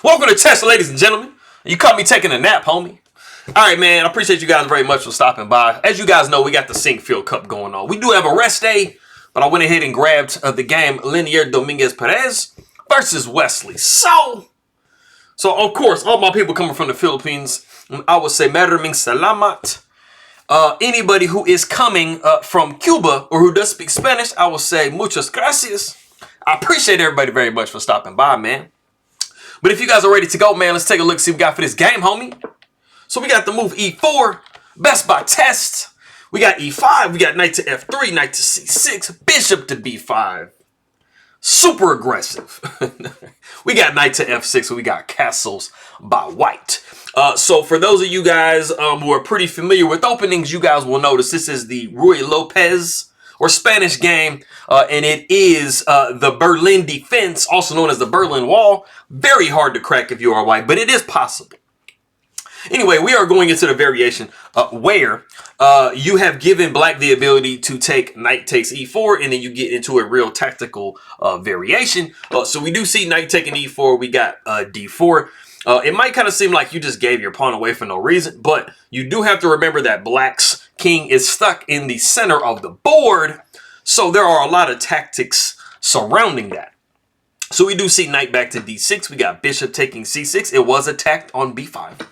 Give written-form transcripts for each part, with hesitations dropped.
Welcome to Test, ladies and gentlemen. You caught me taking a nap, homie. All right, man. I appreciate you guys very much for stopping by. As you guys know, we got the Sinquefield Cup going on. We do have a rest day, but I went ahead and grabbed the game Leinier, Domínguez, Pérez versus Wesley. So of course, all my people coming from the Philippines, I would say maraming salamat. Anybody who is coming from Cuba or who does speak Spanish, I will say muchas gracias. I appreciate everybody very much for stopping by, man. But if you guys are ready to go, man, let's take a look, see what we got for this game, homie. So we got the move E4, best by test. We got E5, we got knight to F3, knight to C6, bishop to B5. Super aggressive. We got knight to F6, so we got castles by white. So for those of you guys who are pretty familiar with openings, you guys will notice this is the López or Spanish game, and it is the Berlin defense, also known as the Berlin Wall. Very hard to crack if you are white, but it is possible. Anyway, we are going into the variation where you have given black the ability to take knight takes e4, and then you get into a real tactical variation. So we do see knight taking e4. We got d4. It might kind of seem like you just gave your pawn away for no reason, but you do have to remember that black's king is stuck in the center of the board. So there are a lot of tactics surrounding that. So we do see knight back to d6. We got bishop taking c6. It was attacked on b5.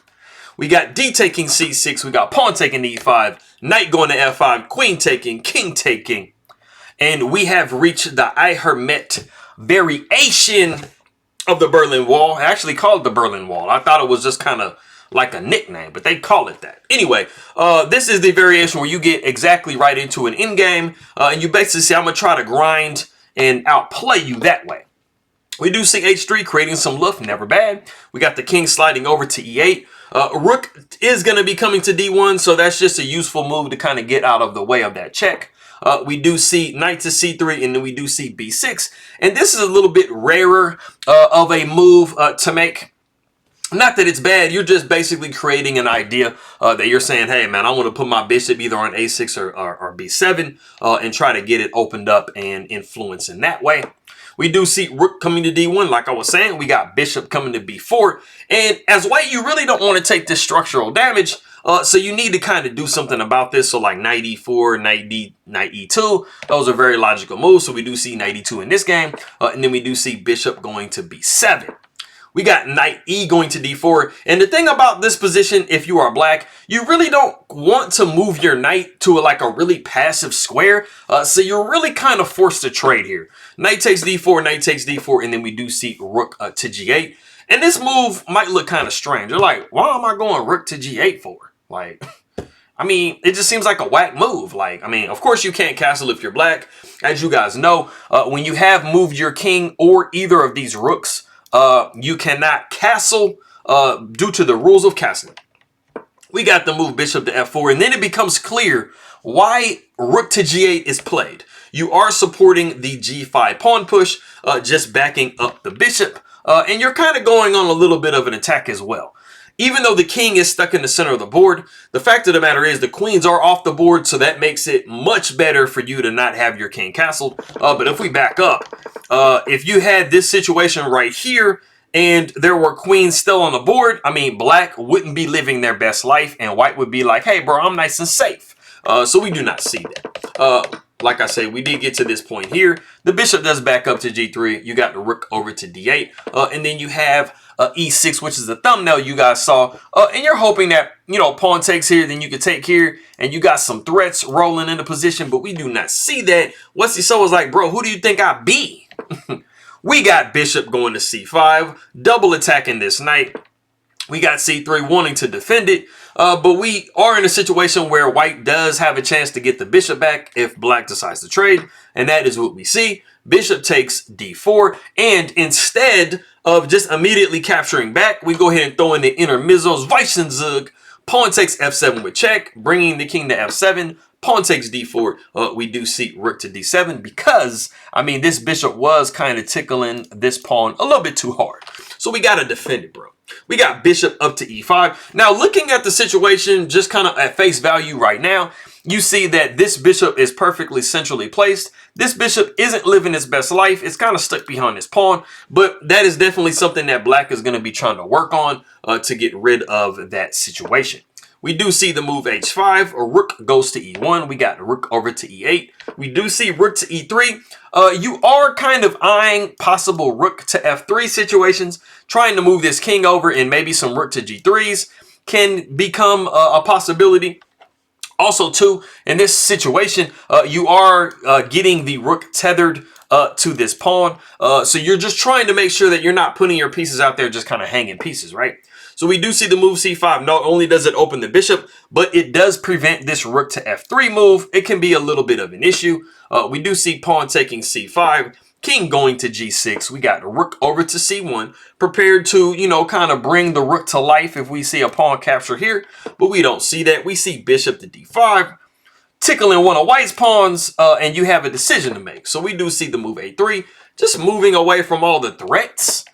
We got d taking c6. We got pawn taking e5. Knight going to f5. Queen taking. King taking. And we have reached the I Hermit variation of the Berlin Wall. I actually called it the Berlin Wall. I thought it was just kind of like a nickname, but they call it that. Anyway, this is the variation where you get exactly right into an endgame. And you basically say, I'm going to try to grind and outplay you that way. We do see h3 creating some luff, never bad. We got the king sliding over to e8. Rook is going to be coming to d1, so that's just a useful move to kind of get out of the way of that check. We do see knight to c3, and then we do see b6. And this is a little bit rarer of a move to make. Not that it's bad, you're just basically creating an idea that you're saying, hey, man, I want to put my bishop either on a6 or b7 and try to get it opened up and influence in that way. We do see rook coming to d1, like I was saying. We got bishop coming to b4. And as white, you really don't want to take this structural damage. So you need to kind of do something about this. So like knight e4, knight e2. Those are very logical moves. So we do see knight e2 in this game. And then we do see bishop going to b7. We got knight e going to d4. And the thing about this position, if you are black, you really don't want to move your knight to like a really passive square. So you're really kind of forced to trade here. Knight takes d4, knight takes d4, and then we do see rook to g8. And this move might look kind of strange. You're like, why am I going rook to g8 for? Like, I mean, it just seems like a whack move. Like, I mean, of course you can't castle if you're black. As you guys know, when you have moved your king or either of these rooks, you cannot castle due to the rules of castling. We got the move bishop to f4, and then it becomes clear why rook to g8 is played. You are supporting the g5 pawn push, just backing up the bishop, and you're kind of going on a little bit of an attack as well. Even though the king is stuck in the center of the board, the fact of the matter is the queens are off the board, so that makes it much better for you to not have your king castled. But if we back up, if you had this situation right here and there were queens still on the board, I mean, black wouldn't be living their best life and white would be like, hey, bro, I'm nice and safe. So we do not see that. Like I say, we did get to this point here. The bishop does back up to g3. You got the rook over to d8. And then you have e6, which is the thumbnail you guys saw. And you're hoping that, you know, pawn takes here, then you can take here. And you got some threats rolling into position, but we do not see that. Wesley so was like, bro, who do you think I be? We got bishop going to c5, double attacking this knight. We got c3 wanting to defend it. But we are in a situation where white does have a chance to get the bishop back if black decides to trade. And that is what we see. Bishop takes d4. And instead of just immediately capturing back, we go ahead and throw in the intermizzos. Weissensug. Pawn takes f7 with check, bringing the king to f7. Pawn takes d4. We do see rook to d7 because, I mean, this bishop was kind of tickling this pawn a little bit too hard. So we got to defend it, bro. We got bishop up to e5. Now, looking at the situation just kind of at face value right now, you see that this bishop is perfectly centrally placed. This bishop isn't living its best life. It's kind of stuck behind this pawn, but that is definitely something that black is going to be trying to work on to get rid of that situation. We do see the move h5, or rook goes to e1. We got rook over to e8. We do see rook to e3. You are kind of eyeing possible rook to f3 situations, trying to move this king over, and maybe some rook to g3s can become a possibility. Also, too, in this situation, you are getting the rook tethered to this pawn. So you're just trying to make sure that you're not putting your pieces out there just kind of hanging pieces, right? So we do see the move c5. Not only does it open the bishop, but it does prevent this rook to f3 move. It can be a little bit of an issue. We do see pawn taking c5, king going to g6. We got rook over to c1, prepared to, you know, kind of bring the rook to life if we see a pawn capture here. But we don't see that. We see bishop to d5, tickling one of white's pawns, and you have a decision to make. So we do see the move a3, just moving away from all the threats.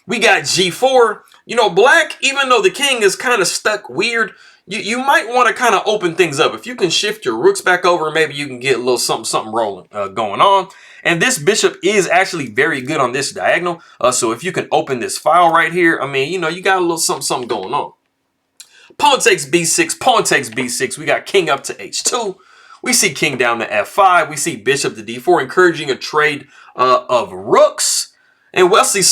We got g4. You know, black, even though the king is kind of stuck weird, you might want to kind of open things up. If you can shift your rooks back over, maybe you can get a little something rolling going on. And this bishop is actually very good on this diagonal. So if you can open this file right here, I mean, you know, you got a little something going on. Pawn takes b6, pawn takes b6. We got king up to h2. We see king down to f5. We see bishop to d4, encouraging a trade of rooks. And Wesley,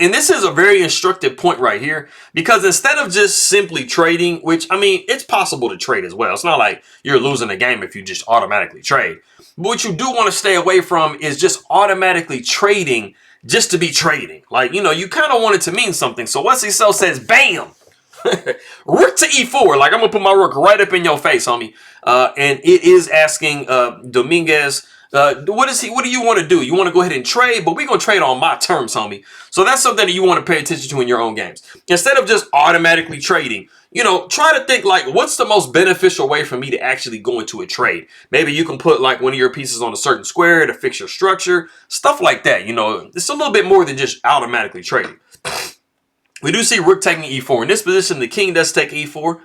and this is a very instructive point right here, because instead of just simply trading, which, I mean, it's possible to trade as well. It's not like you're losing a game if you just automatically trade. But what you do want to stay away from is just automatically trading just to be trading. Like, you know, you kind of want it to mean something. So Wesley says, bam, rook to e4. Like, I'm going to put my rook right up in your face, homie. And it is asking Domínguez, what do you want to do? You want to go ahead and trade, but we're going to trade on my terms, homie. So that's something that you want to pay attention to in your own games. Instead of just automatically trading, you know, try to think like, what's the most beneficial way for me to actually go into a trade? Maybe you can put like one of your pieces on a certain square to fix your structure, stuff like that. You know, it's a little bit more than just automatically trading. We do see rook taking e4. In this position, the king does take e4.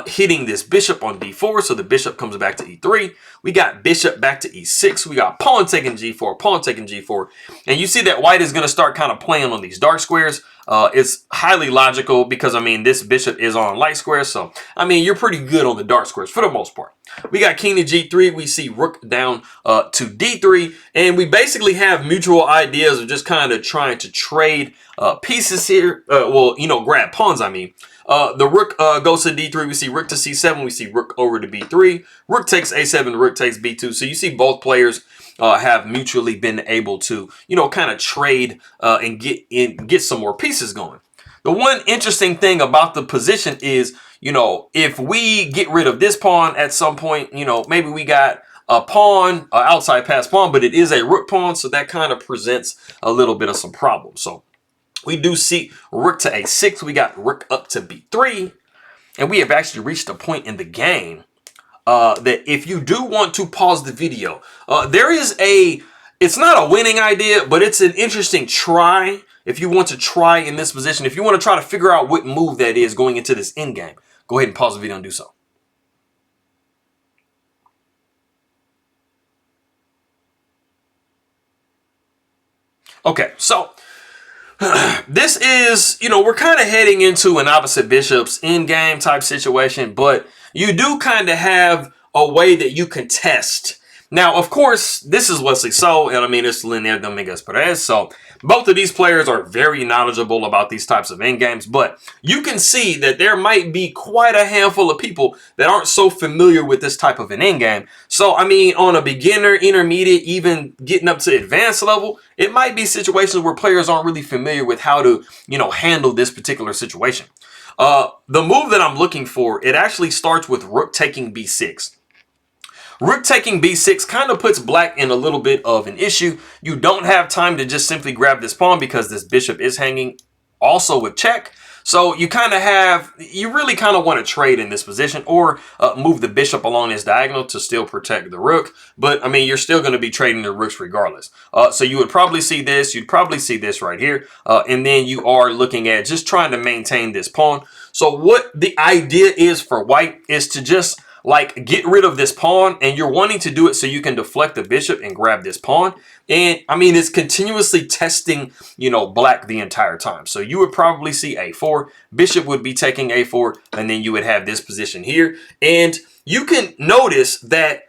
Hitting this bishop on d4, so the bishop comes back to e3. We got bishop back to e6. We got pawn taking g4, pawn taking g4. And you see that white is going to start kind of playing on these dark squares. It's highly logical because, I mean, this bishop is on light squares. So, I mean, you're pretty good on the dark squares for the most part. We got king to g3. We see rook down to d3. And we basically have mutual ideas of just kind of trying to trade pieces here. Well, you know, grab pawns, I mean. The rook goes to d3. We see rook to c7. We see rook over to b3. Rook takes a7. Rook takes b2. So you see both players have mutually been able to, you know, kind of trade and get some more pieces going. The one interesting thing about the position is, you know, if we get rid of this pawn at some point, you know, maybe we got a pawn, outside pass pawn, but it is a rook pawn. So that kind of presents a little bit of some problems. So we do see rook to a6. We got rook up to b3. And we have actually reached a point in the game that if you do want to pause the video, it's not a winning idea, but it's an interesting try. If you want to try in this position, if you want to try to figure out what move that is going into this endgame, go ahead and pause the video and do so. Okay, so this is, you know, we're kind of heading into an opposite bishops in game type situation, but you do kind of have a way that you can test. Now, of course, this is Wesley, and I mean, it's Leinier, Domínguez, Pérez. So both of these players are very knowledgeable about these types of end games, but you can see that there might be quite a handful of people that aren't so familiar with this type of an end game. So, I mean, on a beginner, intermediate, even getting up to advanced level, it might be situations where players aren't really familiar with how to, you know, handle this particular situation. The move that I'm looking for, it actually starts with rook taking b6. Rook taking b6 kind of puts black in a little bit of an issue. You don't have time to just simply grab this pawn because this bishop is hanging also with check. So you really kind of want to trade in this position or move the bishop along this diagonal to still protect the rook. But I mean, you're still going to be trading the rooks regardless. So you would probably see this. You'd probably see this right here. And then you are looking at just trying to maintain this pawn. So what the idea is for white is to just like get rid of this pawn, and you're wanting to do it so you can deflect the bishop and grab this pawn. And I mean, it's continuously testing, you know, black the entire time. So you would probably see a4, bishop would be taking a4, and then you would have this position here. And you can notice that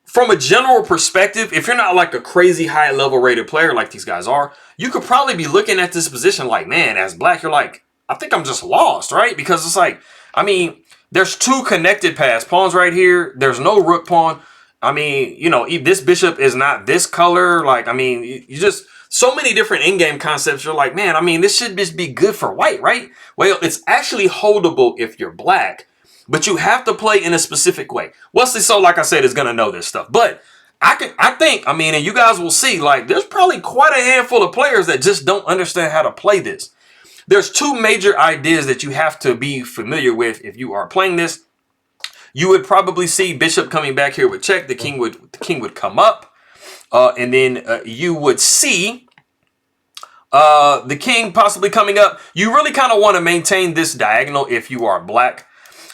from a general perspective, if you're not like a crazy high level rated player like these guys are, you could probably be looking at this position like, man, as black, you're like, I think I'm just lost, right? Because it's like, I mean, there's two connected pass pawns right here. There's no rook pawn. I mean, you know, if this bishop is not this color, like, I mean, you just, so many different in-game concepts. You're like, man, I mean, this should just be good for white, right? Well, it's actually holdable if you're black, but you have to play in a specific way. Wesley, so like I said, is going to know this stuff. But I think, I mean, and you guys will see, like, there's probably quite a handful of players that just don't understand how to play this. There's two major ideas that you have to be familiar with if you are playing this. You would probably see bishop coming back here with check. The king would come up, and then you would see the king possibly coming up. You really kind of want to maintain this diagonal if you are black.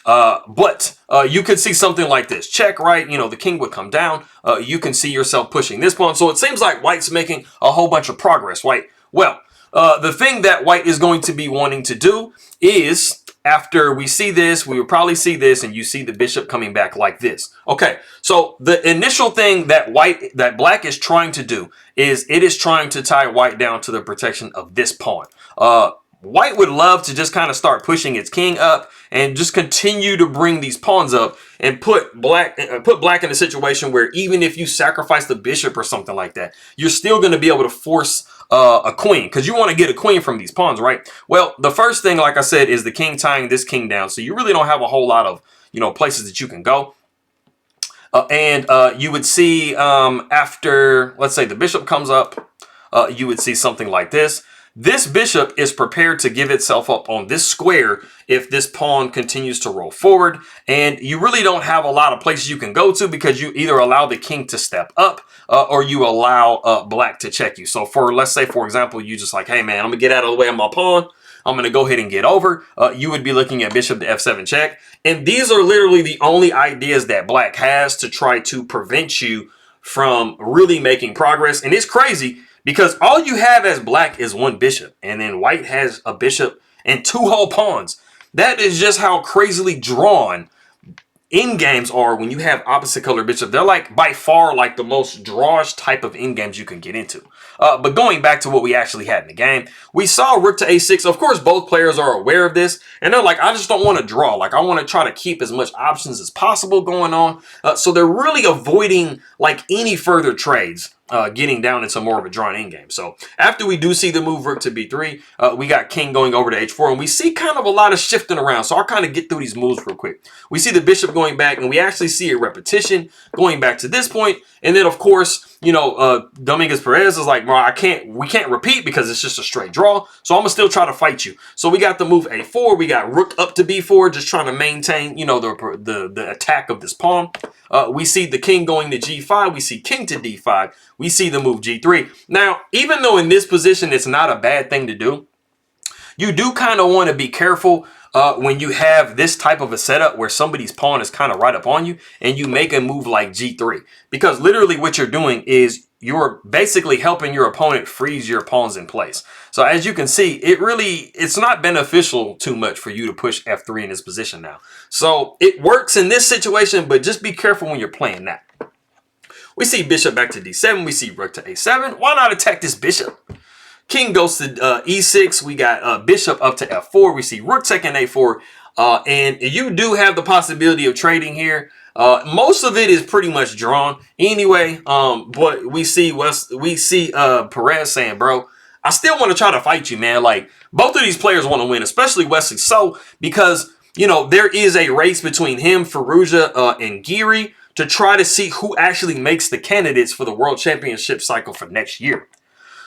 But you could see something like this. Check, right? You know, the king would come down. You can see yourself pushing this pawn. So it seems like white's making a whole bunch of progress, right? Well, the thing that white is going to be wanting to do is, after we see this, we will probably see this, and you see the bishop coming back like this. Okay, so the initial thing that black is trying to do is it is trying to tie white down to the protection of this pawn. White would love to just kind of start pushing its king up and just continue to bring these pawns up and put black in a situation where even if you sacrifice the bishop or something like that, you're still going to be able to force a queen, because you want to get a queen from these pawns, right? Well, the first thing, like I said, is the king tying this king down. So you really don't have a whole lot of, you know, places that you can go. And you would see after, let's say the bishop comes up, you would see something like this. This bishop is prepared to give itself up on this square if this pawn continues to roll forward. And you really don't have a lot of places you can go to, because you either allow the king to step up or you allow black to check you. So for, let's say, for example, you just like, hey, man, I'm going to get out of the way of my pawn. I'm going to go ahead and get over. You would be looking at bishop to f7 check. And these are literally the only ideas that black has to try to prevent you from really making progress. And it's crazy, because all you have as black is one bishop, and then white has a bishop and two whole pawns. That is just how crazily drawn end games are when you have opposite color bishop. They're like by far like the most drawish type of end games you can get into. But going back to what we actually had in the game, we saw rook to a6. Of course, both players are aware of this, and they're like, I just don't want to draw. Like, I want to try to keep as much options as possible going on. So they're really avoiding like any further trades, getting down into more of a drawn endgame. So after we do see the move rook to b3, we got king going over to h4, and we see kind of a lot of shifting around. So I'll kind of get through these moves real quick. We see the bishop going back, and we actually see a repetition going back to this point. And then, of course, you know, Domínguez Pérez is like, we can't repeat because it's just a straight draw. So I'm gonna still try to fight you. So we got the move a4. We got rook up to b4, just trying to maintain, you know, the attack of this pawn. We see the king going to g5. We see king to d5. We see the move g3. Now, even though in this position it's not a bad thing to do, you do kind of want to be careful when you have this type of a setup where somebody's pawn is kind of right up on you and you make a move like g3. Because literally what you're doing is you're basically helping your opponent freeze your pawns in place. So as you can see, it's not beneficial too much for you to push f3 in this position now. So it works in this situation, but just be careful when you're playing that. We see bishop back to d7. We see rook to a7. Why not attack this bishop? King goes to e6. We got bishop up to f4. We see rook taking a4. And you do have the possibility of trading here. Most of it is pretty much drawn anyway. But we see Pérez saying, bro, I still want to try to fight you, man. Like, both of these players want to win, especially Wesley. So, because, you know, there is a race between him, Firouzja, and Giri to try to see who actually makes the candidates for the World Championship cycle for next year.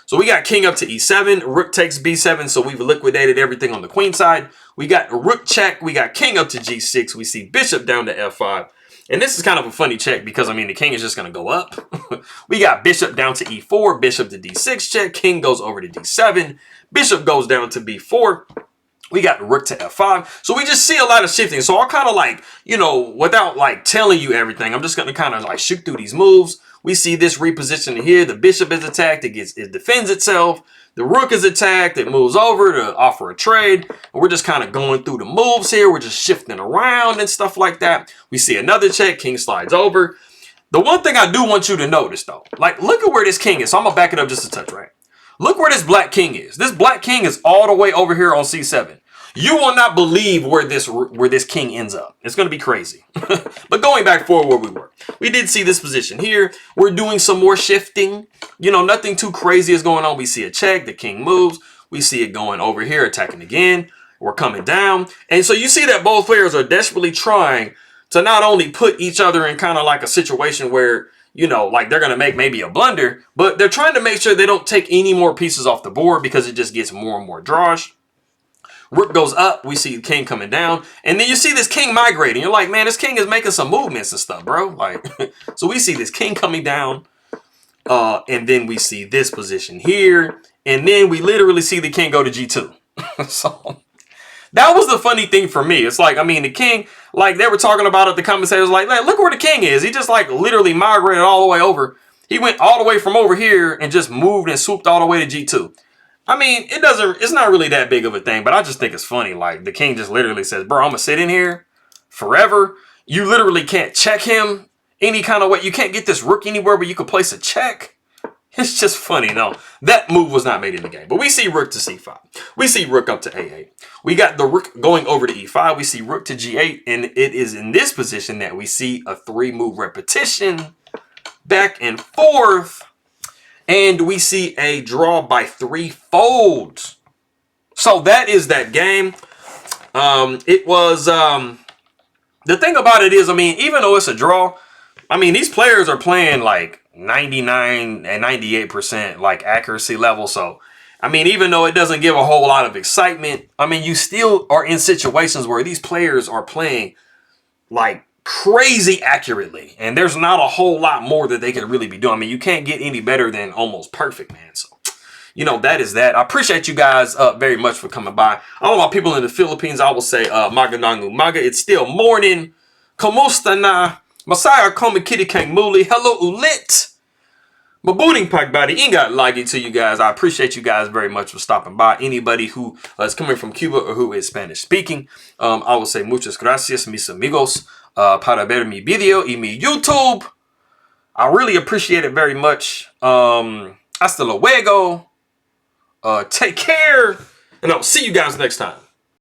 So we got king up to e7, rook takes b7, so we've liquidated everything on the queen side. We got rook check, we got king up to g6, we see bishop down to f5. And this is kind of a funny check because, I mean, the king is just going to go up. We got bishop down to e4, bishop to d6 check, king goes over to d7, bishop goes down to b4. We got rook to f5. So we just see a lot of shifting. So I'll kind of like, you know, without like telling you everything, I'm just going to kind of like shoot through these moves. We see this repositioning here. The bishop is attacked. It defends itself. The rook is attacked. It moves over to offer a trade. And we're just kind of going through the moves here. We're just shifting around and stuff like that. We see another check. King slides over. The one thing I do want you to notice, though, like, look at where this king is. So I'm going to back it up just a touch, right? Look where this black king is. This black king is all the way over here on c7. You will not believe where this king ends up. It's going to be crazy. But going back forward where we were, we did see this position here. We're doing some more shifting. You know, nothing too crazy is going on. We see a check. The king moves. We see it going over here, attacking again. We're coming down. And so you see that both players are desperately trying to not only put each other in kind of like a situation where, you know, like they're going to make maybe a blunder, but they're trying to make sure they don't take any more pieces off the board because it just gets more and more draws. Rook goes up. We see the king coming down. And then you see this king migrating. You're like, man, this king is making some movements and stuff, bro. Like, so we see this king coming down. And then we see this position here. And then we literally see the king go to g2. So that was the funny thing for me. It's like, I mean, the king, like they were talking about it, the commentators like, look where the king is. He just like literally migrated all the way over. He went all the way from over here and just moved and swooped all the way to g2. I mean, it's not really that big of a thing, but I just think it's funny. Like, the king just literally says, bro, I'm going to sit in here forever. You literally can't check him any kind of way. You can't get this rook anywhere where you could place a check. It's just funny. No, that move was not made in the game. But we see rook to c5. We see rook up to a8. We got the rook going over to e5. We see rook to g8. And it is in this position that we see a 3-move repetition back and forth. And we see a draw by 3 folds. So that is that game. It was, the thing about it is, I mean, even though it's a draw, I mean, these players are playing like 99 and 98% like accuracy level. So, I mean, even though it doesn't give a whole lot of excitement, I mean, you still are in situations where these players are playing like crazy accurately, and there's not a whole lot more that they could really be doing. I mean, you can't get any better than almost perfect, man. So, you know, that is that. I appreciate you guys very much for coming by. All my people in the Philippines, I will say magandang umaga. It's still morning. Kamusta na? Masaya komi kitty kang muli. Hello ulit. Mabuting pagbati. Ingat lagi to you guys. I appreciate you guys very much for stopping by. Anybody who is coming from Cuba or who is Spanish speaking, I will say muchas gracias, mis amigos, para ver mi video y mi YouTube. I really appreciate it very much. Hasta luego. Take care. And I'll see you guys next time.